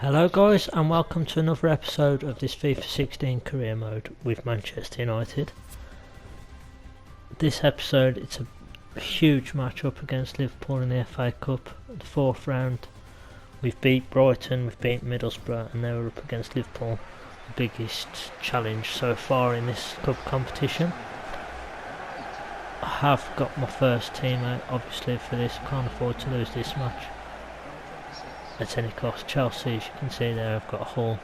Hello guys, and welcome to another episode of this FIFA 16 career mode with Manchester United. This episode, it's a huge match up against Liverpool in the FA Cup, the fourth round. We've beat Brighton, we've beat Middlesbrough, and now we're up against Liverpool, the biggest challenge so far in this cup competition. I have got my first team out obviously for this, can't afford to lose this match at any cost. Chelsea, as you can see there, I've got a Hull.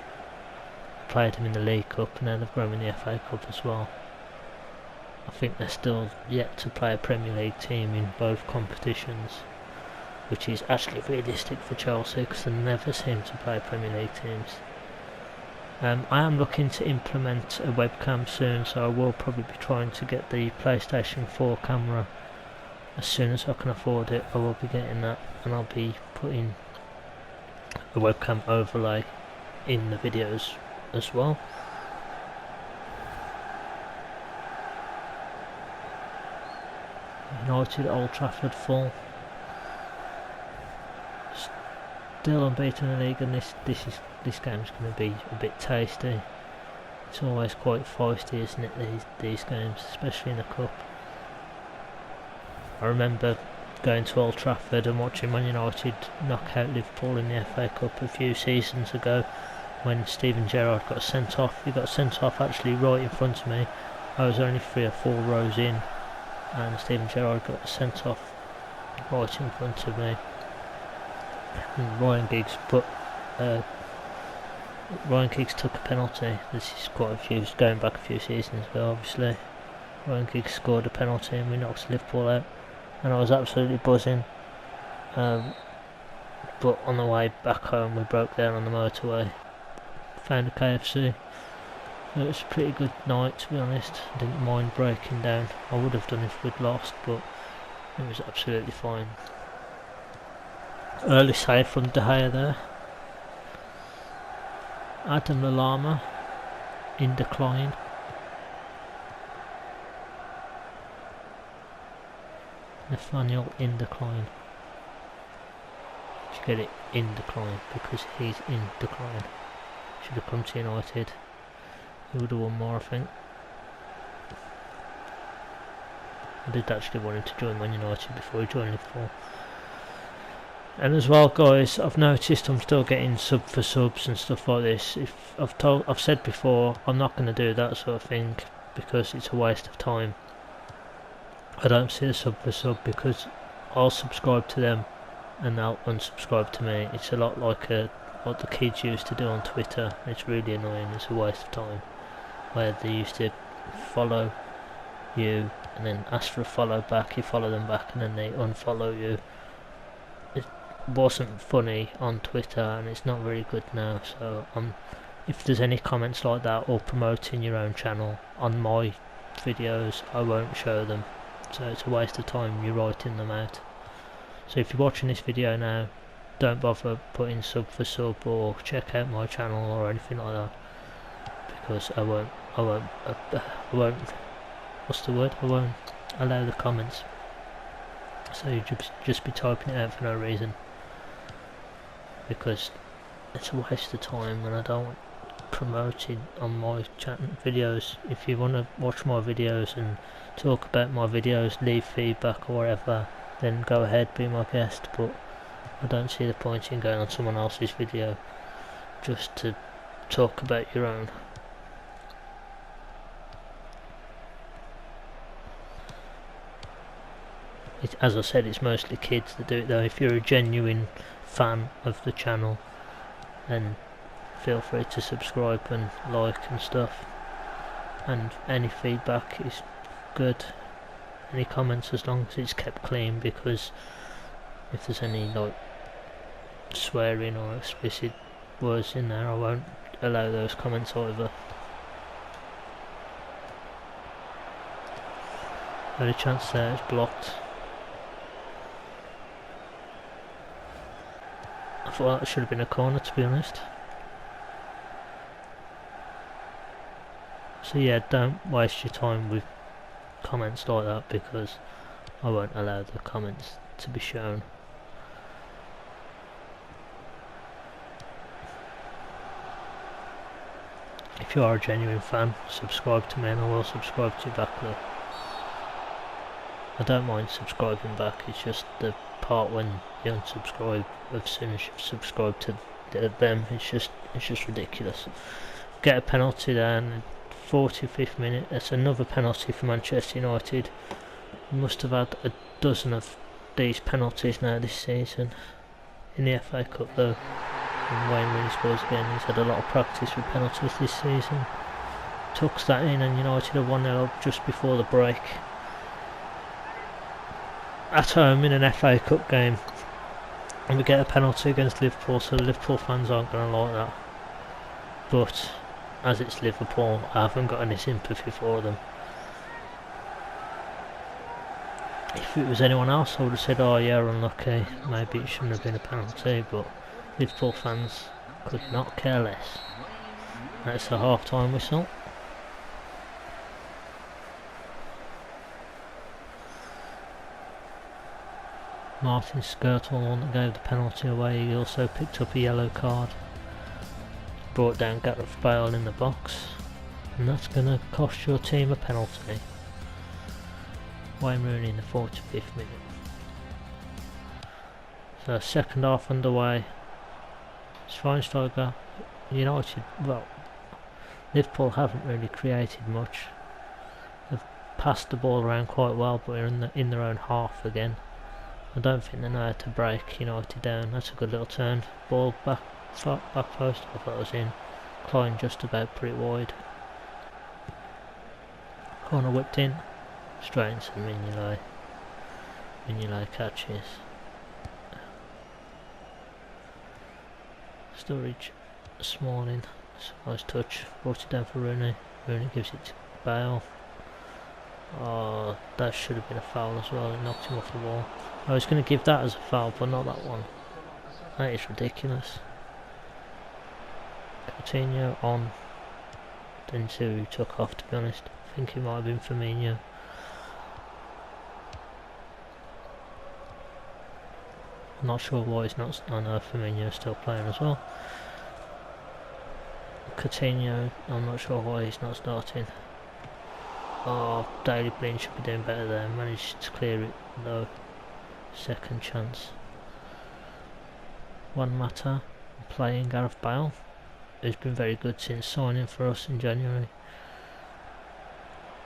Played them in the League Cup and now they've grown in the FA Cup as well. I think they're still yet to play a Premier League team in both competitions, which is actually realistic for Chelsea because they never seem to play Premier League teams. I am looking to implement a webcam soon, so I will probably be trying to get the PlayStation 4 camera as soon as I can afford it. I will be getting that, and I'll be putting a webcam overlay in the videos as well. United Old Trafford full. Still unbeaten in the league, and this game's going to be a bit tasty. It's always quite feisty, isn't it, these games, especially in the cup. I remember going to Old Trafford and watching Man United knock out Liverpool in the FA Cup a few seasons ago when Steven Gerrard got sent off. He got sent off actually right in front of me. I was only 3 or 4 rows in and Steven Gerrard got sent off right in front of me. And Ryan Giggs took a penalty. This is going back a few seasons ago obviously. Ryan Giggs scored a penalty and we knocked Liverpool out. And I was absolutely buzzing, but on the way back home we broke down on the motorway, found a KFC. It was a pretty good night, to be honest. I didn't mind breaking down. I would have done if we'd lost, but it was absolutely fine. Early save from De Gea there. Adam Lallana in decline. Nathaniel in decline. Should get it in decline because he's in decline. Should have come to United. He would have won more, I think. I did actually want him to join Man United before he joined Liverpool. And as well, guys, I've noticed I'm still getting sub for subs and stuff like this. If I've said before, I'm not going to do that sort of thing because it's a waste of time. I don't see a sub for sub because I'll subscribe to them and they'll unsubscribe to me. It's a lot like what the kids used to do on Twitter. It's really annoying. It's a waste of time, where they used to follow you and then ask for a follow back. You follow them back and then they unfollow you. It wasn't funny on Twitter and it's not very good now. So if there's any comments like that or promoting your own channel on my videos, I won't show them. So it's a waste of time you writing them out. So if you're watching this video now, don't bother putting sub for sub or check out my channel or anything like that, because I won't what's the word? I won't allow the comments. So you just be typing it out for no reason, because it's a waste of time and I don't want promoting on my videos. If you want to watch my videos and talk about my videos, leave feedback or whatever, then go ahead, be my guest, but I don't see the point in going on someone else's video just to talk about your own. As I said, it's mostly kids that do it though. If you're a genuine fan of the channel, then feel free to subscribe and like and stuff, and any feedback is good, any comments, as long as it's kept clean, because if there's any like swearing or explicit words in there, I won't allow those comments either. Any chance there, it's blocked. I thought that should have been a corner, to be honest. So yeah, don't waste your time with comments like that, because I won't allow the comments to be shown. if you are a genuine fan, subscribe to me and I will subscribe to you back though. I don't mind subscribing back, it's just the part when you unsubscribe as soon as you've subscribed to them, it's just ridiculous. Get a penalty there in the 45th minute, that's another penalty for Manchester United. We must have had a dozen of these penalties now this season. In the FA Cup though, and Wayne Rooney scores again. He's had a lot of practice with penalties this season. Tucks that in and United are 1-0 up just before the break. At home in an FA Cup game, and we get a penalty against Liverpool, so the Liverpool fans aren't going to like that. But as it's Liverpool, I haven't got any sympathy for them. If it was anyone else, I would have said, oh yeah, unlucky, maybe it shouldn't have been a penalty, but Liverpool fans could not care less. That's the half-time whistle. Martin Skirtle, the one that gave the penalty away, he also picked up a yellow card. Brought down Gareth Bale in the box, and that's going to cost your team a penalty. Wayne Rooney in the 45th minute. So second half underway. Schweinsteiger, United, well, Liverpool haven't really created much. They've passed the ball around quite well, but they're in their own half again. I don't think they know how to break United down. That's a good little turn. Ball back post, I thought it was in. Klein just about put it wide. Corner whipped in. Straight into Mignolet. Mignolet catches. Sturridge, Smalling, nice touch, brought it down for Rooney. Rooney gives it to Bale. Oh, that should have been a foul as well, it knocked him off the ball. I was going to give that as a foul, but not that one. That is ridiculous. Coutinho on. Didn't see who he took off, to be honest. I think it might have been Firmino. I'm not sure why he's not. I know Firmino's still playing as well. Coutinho, I'm not sure why he's not starting. Oh, Daley Blind should be doing better there. Managed to clear it though. Second chance. Juan Mata playing Gareth Bale, who's been very good since signing for us in January.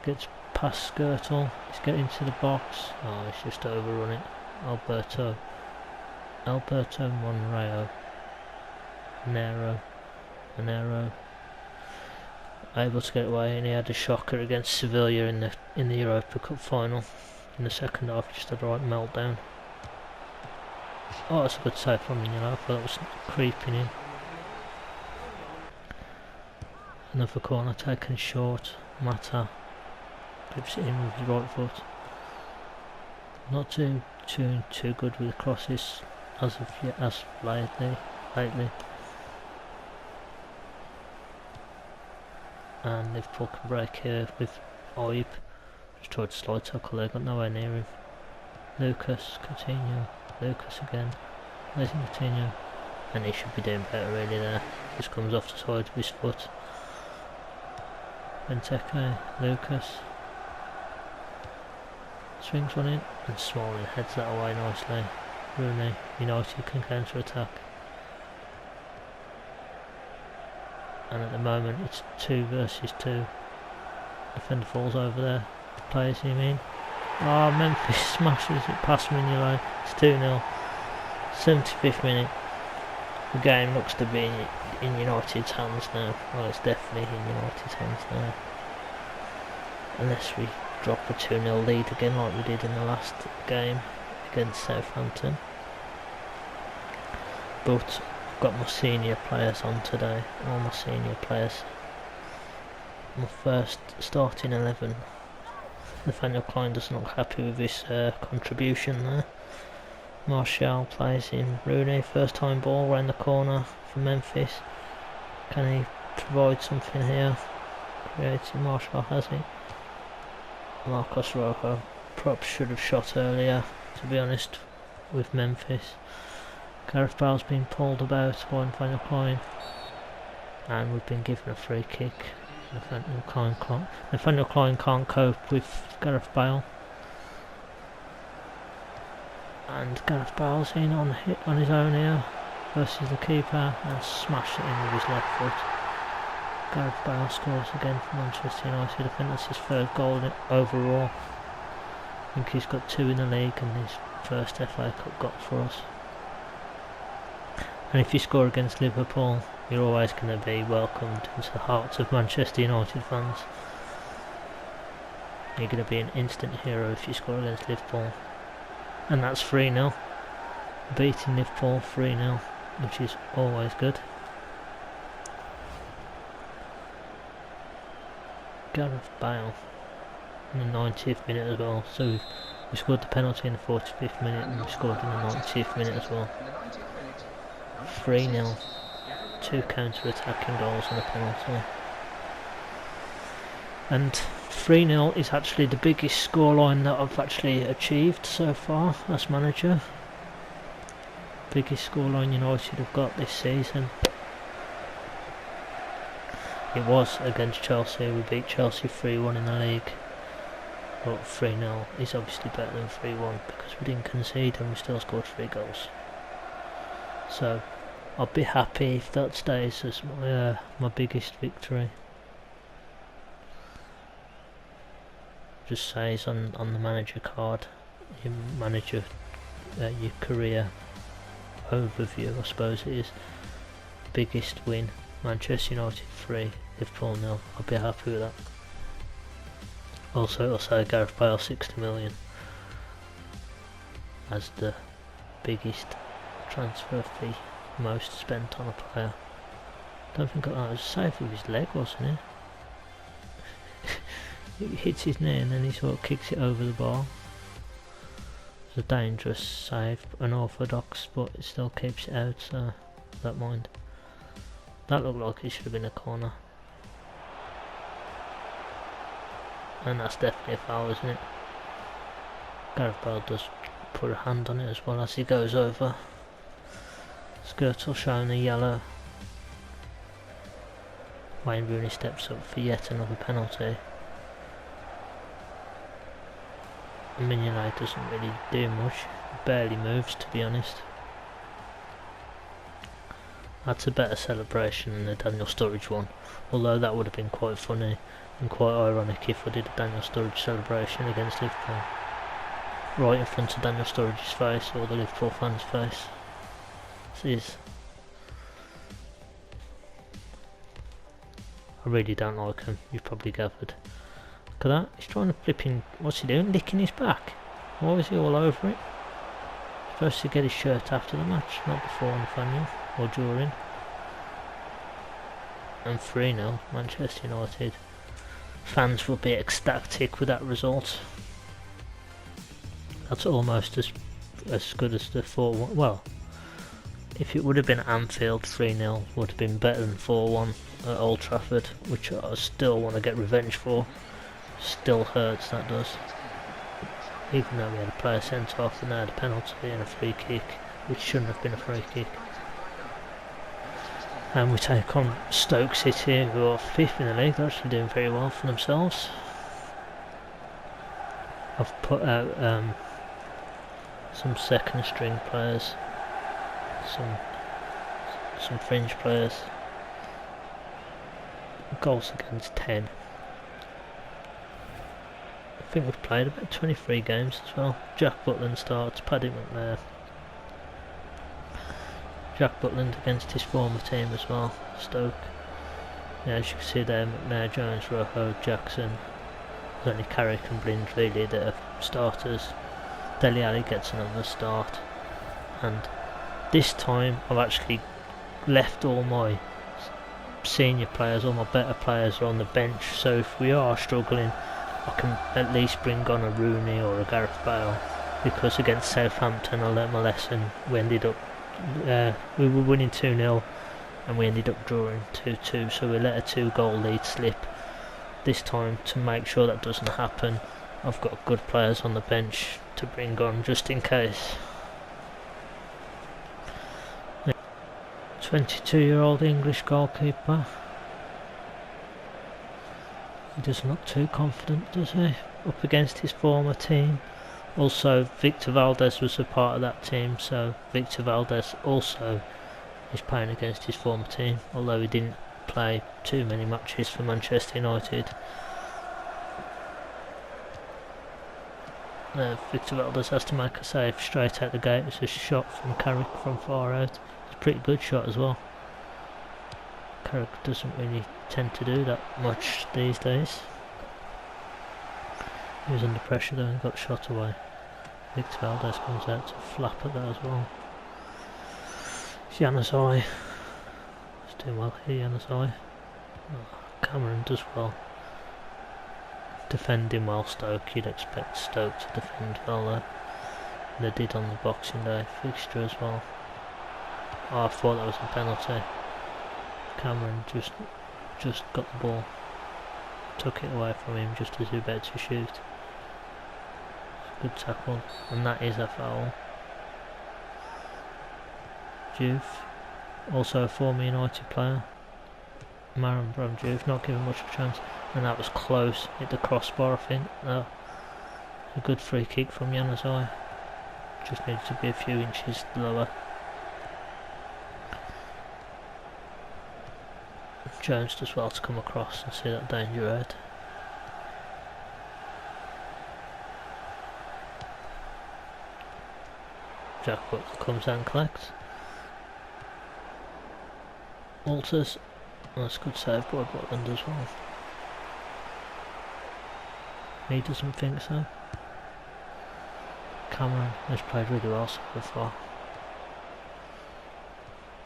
Gets past Skirtle. He's getting to the box. Oh, he's just overrun it. Alberto Monreal. Monero. Able to get away, and he had a shocker against Sevilla in the Europa Cup final. In the second half, he just had a right meltdown. Oh, that's a good save from him, I thought that was creeping in. Another corner taken short. Mata grips it in with his right foot. Not too good with the crosses as lately. And Liverpool can break here with Oib. Just tried to slide tackle there, got nowhere near him. Lucas again. Lazy Coutinho. And he should be doing better really there. Just comes off the side of his foot. Benteke, Lucas. Swings one in, and Smalling heads that away nicely. Rooney, United can counter attack. And at the moment it's 2 versus 2. Defender falls over there, plays him in. Oh, Memphis smashes it past Mignolet. It's 2-0. 75th minute. The game looks to be in United's hands now. Well, it's definitely in United's hands now. Unless we drop a 2-0 lead again like we did in the last game against Southampton. But I've got my senior players on today. All my senior players. My first starting 11. Nathaniel Klein doesn't look happy with his contribution there. Martial plays in. Rooney, first time ball round the corner from Memphis. Can he provide something here? Creating. Martial has it. Marcos Rojo. Props should have shot earlier, to be honest, with Memphis. Gareth Bale's been pulled about by Nathaniel Klein. and we've been given a free kick. Nathaniel Klein can't cope with Gareth Bale, and Gareth Bale's in on his own here versus the keeper and smashed it in with his left foot. Gareth Bale scores again for Manchester United. I think that's his third goal overall. I think he's got 2 in the league and his first FA Cup got for us. And if you score against Liverpool, you're always going to be welcomed into the hearts of Manchester United fans. You're going to be an instant hero if you score against Liverpool. And that's 3-0. Beating Liverpool 3-0, which is always good. Gareth Bale in the 90th minute as well. So we scored the penalty in the 45th minute and we scored in the 90th minute as well. 3-0. 2 counter-attacking goals and a penalty. And 3-0 is actually the biggest scoreline that I've actually achieved so far as manager. Biggest scoreline United have got this season. It was against Chelsea. We beat Chelsea 3-1 in the league. But 3-0 is obviously better than 3-1 because we didn't concede and we still scored 3 goals. So I'll be happy if that stays as my biggest victory. Just says on the manager card, your manager, your career overview, I suppose it is. Biggest win, Manchester United 3, Liverpool 0. I'll be happy with that. Also, it'll say Gareth Bale 60 million as the biggest transfer fee, most spent on a player. Don't think that was a save with his leg, wasn't it? It hits his knee and then he sort of kicks it over the bar. It's a dangerous save, unorthodox, but it still keeps it out, so don't mind. That looked like it should have been a corner. And that's definitely a foul, isn't it? Gareth Bale does put a hand on it as well as he goes over. Skirtle showing a yellow. Wayne Rooney steps up for yet another penalty. Mignolet doesn't really do much, barely moves to be honest. That's a better celebration than the Daniel Sturridge one, although that would have been quite funny and quite ironic if I did a Daniel Sturridge celebration against Liverpool. Right in front of Daniel Sturridge's face, or the Liverpool fans' face. This is... I really don't like him, you've probably gathered. Look at that, he's trying to flip in, what's he doing? Licking his back. Why is he all over it? He's supposed to get his shirt after the match, not before Nathaniel, or during. And 3-0, Manchester United. Fans will be ecstatic with that result. That's almost as good as the 4-1. Well, if it would have been at Anfield, 3-0 would have been better than 4-1 at Old Trafford, which I still want to get revenge for. Still hurts, that does. Even though we had a player sent off and they had a penalty and a free kick, which shouldn't have been a free kick. And we take on Stoke City, who are 5th in the league. They're actually doing very well for themselves. I've put out some second string players, some fringe players. Goals against 10. I think we've played about 23 games as well. Jack Butland starts, Paddy McNair. Jack Butland against his former team as well, Stoke. Yeah, as you can see there, McNair, Jones, Rojo, Jackson. There's only Carrick and Blind really that are starters. Dele Alli gets another start. And this time I've actually left all my senior players, all my better players are on the bench, so if we are struggling I can at least bring on a Rooney or a Gareth Bale, because against Southampton I learnt my lesson. We ended up we were winning 2-0 and we ended up drawing 2-2, so we let a 2-goal lead slip. This time, to make sure that doesn't happen, I've got good players on the bench to bring on just in case. 22-year-old English goalkeeper. He doesn't look too confident, does he? Up against his former team. Also, Victor Valdes was a part of that team, so Victor Valdes also is playing against his former team, although he didn't play too many matches for Manchester United. Victor Valdes has to make a save straight out the gate. It's a shot from Carrick from far out. It's a pretty good shot as well. Carrick doesn't really tend to do that much these days. He was under pressure though and got shot away. Victor Valdes comes out to flap at that as well. Januzaj. He's doing well here, Januzaj. Cameron does well. Defending well, Stoke. You'd expect Stoke to defend well there. They did on the Boxing Day fixture as well. Oh, I thought that was a penalty. Cameron just got the ball. Took it away from him just as he was about to shoot. Good tackle, and that is a foul. Juve, also a former United player. Maran Juve, not given much of a chance, and that was close. Hit the crossbar, I think. A good free kick from Januzaj. Just needed to be a few inches lower. Jones does well to come across and see that danger out. Jack Butland comes and collects. Alters. That's a good save by Butland as well. He doesn't think so. Cameron has played really well so far.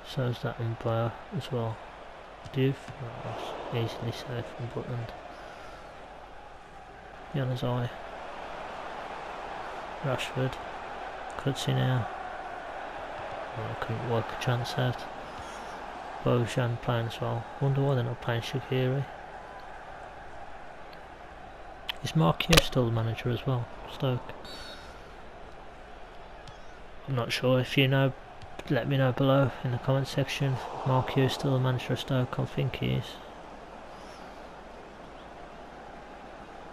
So is that umpire as well. Diouf, that was easily saved from Butland. Januzaj. Rashford. Could see now. Oh, couldn't work a chance out. Bojan playing as well. Wonder why they're not playing Shaqiri. Is Mark Hughes still the manager as well? Stoke. I'm not sure. If you know, let me know below in the comment section. Mark Hughes still the manager of Stoke? I think he is.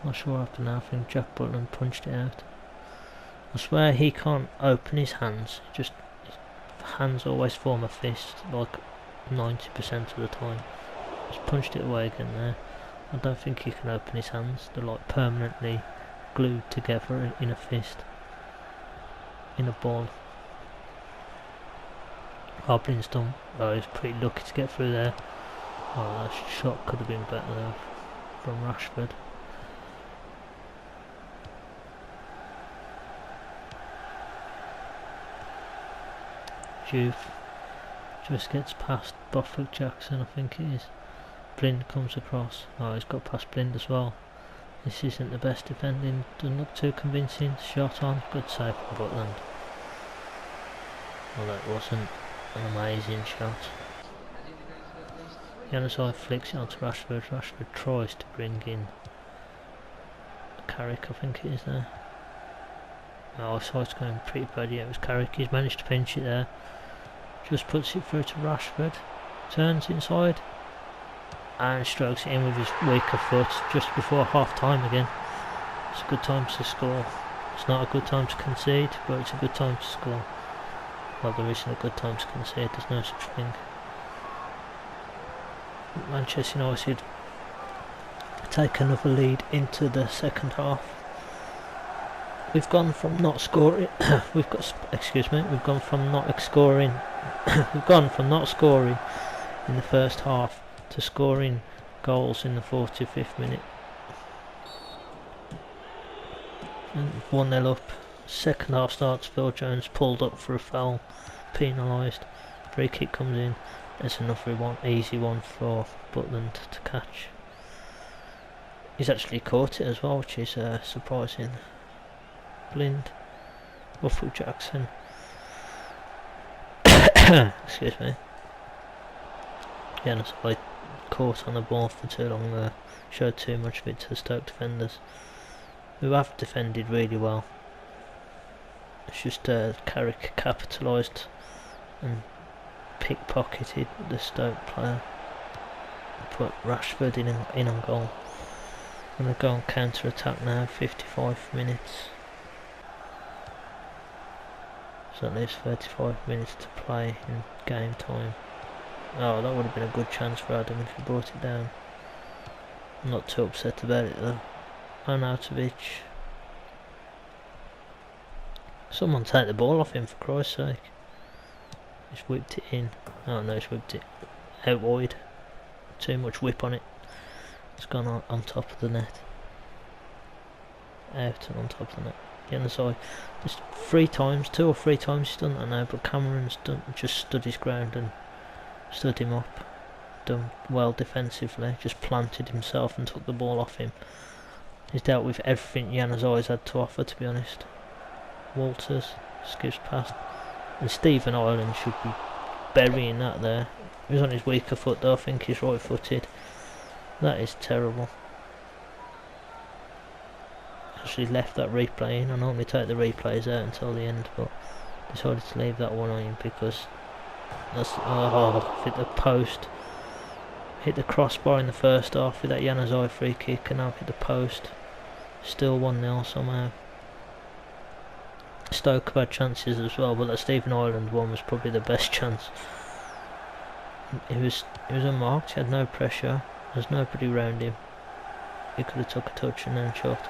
Not sure what happened now. I think Jack Butland punched it out. I swear he can't open his hands. Just his hands always form a fist, like 90% of the time. Just punched it away again there. I don't think he can open his hands. They're like permanently glued together in a fist, in a ball. Hoblin's done. Oh, he's pretty lucky to get through there. Oh, that shot could have been better there from Rashford. Juve just gets past Buffett Jackson, I think it is. Blind comes across. Oh, he's got past Blind as well. This isn't the best defending. Doesn't look too convincing. Shot on. Good save from Butland. Well, that wasn't an amazing shot. Januzaj flicks it onto Rashford. Rashford tries to bring in Carrick, I think it is there. Oh, so it's going pretty bad. Yeah, it was Carrick. He's managed to pinch it there. Just puts it through to Rashford. Turns inside. And strokes it in with his weaker foot just before half time again. It's a good time to score. It's not a good time to concede, but it's a good time to score. Well, there isn't a good time to concede, there's no such thing. Manchester United take another lead into the second half. We've gone from not scoring we've gone from not scoring we've gone from not scoring in the first half to scoring goals in the 45th minute. And 1-0 up. Second half starts. Phil Jones pulled up for a foul, penalised. Free kick comes in. There's another one, easy one for Butland to catch. He's actually caught it as well, which is surprising. Blind, Buffett Jackson. Excuse me. Yeah, I caught on the ball for too long there. Showed too much of it to the Stoke defenders, who have defended really well. It's just Carrick capitalised and pickpocketed the Stoke player. Put Rashford in on goal. I'm going to go on counter attack now. 55 minutes. So at least 35 minutes to play in game time. Oh, that would have been a good chance for Adam if he brought it down. I'm not too upset about it though. Arnautovic. Someone take the ball off him for Christ's sake. He's whipped it in. Oh no, he's whipped it out wide. Too much whip on it. It's gone on top of the net. Out and on top of the net. The other side. Just 3 times, 2 or 3 times he's done that now, but Cameron's just stood his ground and stood him up. Done well defensively, just planted himself and took the ball off him. He's dealt with everything Januzaj's had to offer, to be honest. Walters skips past. And Stephen Ireland should be burying that there. He was on his weaker foot though, I think he's right footed. That is terrible. Actually left that replay in. I normally take the replays out until the end, but decided to leave that one on because that's hit the post. Hit the crossbar in the first half with that Januzaj free kick, and now hit the post. Still 1-0 somehow. Stoke have had chances as well, but that Stephen Ireland one was probably the best chance. He was unmarked, he had no pressure, there's nobody around him. He could have took a touch and then shot.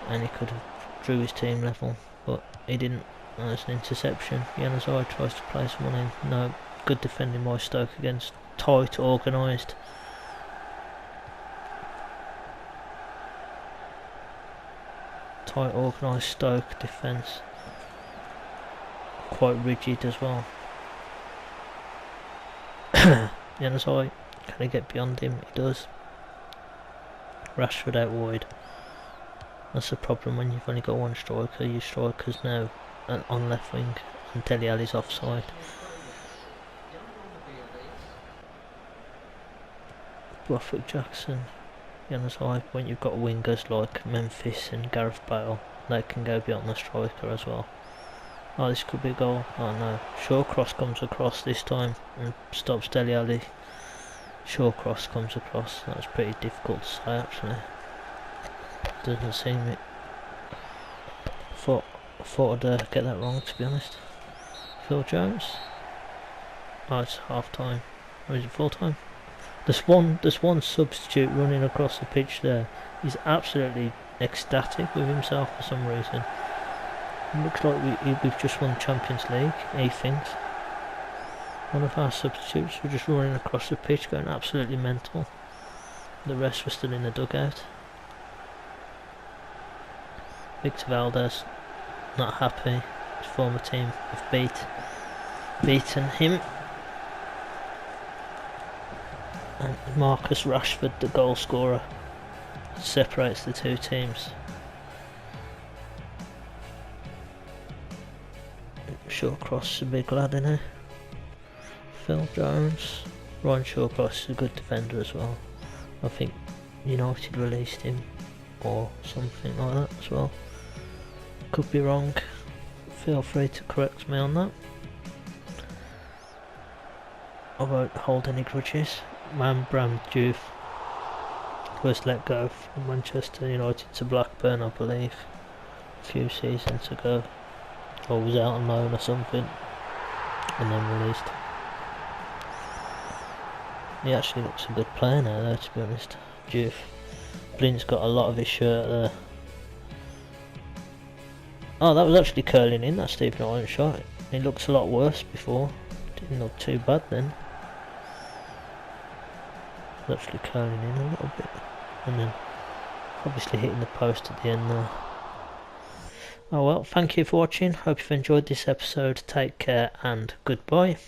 And he could have drew his team level, but he didn't. That's an interception. Januzaj tries to play someone in. No, good defending by Stoke against tight, organised. Tight, organised Stoke defence. Quite rigid as well. Januzaj, can he get beyond him? He does. Rashford out wide. That's the problem when you've only got one striker. Your strikers now on left wing, and Dele Alli's offside. Broderick Jackson, Januzaj, when you've got wingers like Memphis and Gareth Bale, they can go beyond the striker as well. Oh, this could be a goal. Oh no, Shawcross comes across this time and stops Dele Alli. Shawcross comes across. That's pretty difficult to say actually. Doesn't seem it. Thought I'd get that wrong, to be honest. Phil Jones. Oh, it's half time. Or is it full time? There's one substitute running across the pitch there. He's absolutely ecstatic with himself for some reason. It looks like we've just won Champions League, he thinks. One of our substitutes were just running across the pitch going absolutely mental. The rest were still in the dugout. Victor Valdes, not happy. His former team have beaten him. And Marcus Rashford, the goal scorer, separates the two teams. Shawcross is a big lad, isn't he? Phil Jones. Ryan Shawcross is a good defender as well. I think United released him or something like that as well. Could be wrong. Feel free to correct me on that. I won't hold any grudges. Bram Diouf was let go from Manchester United to Blackburn, I believe, a few seasons ago. Or was out on loan or something, and then released. He actually looks a good player now though, to be honest. Diouf. Blint's got a lot of his shirt there. Oh, that was actually curling in, that Stephen Ireland shot. It looks a lot worse before. Didn't look too bad then. It was actually curling in a little bit. And then obviously hitting the post at the end there. Oh well, thank you for watching. Hope you've enjoyed this episode. Take care and goodbye.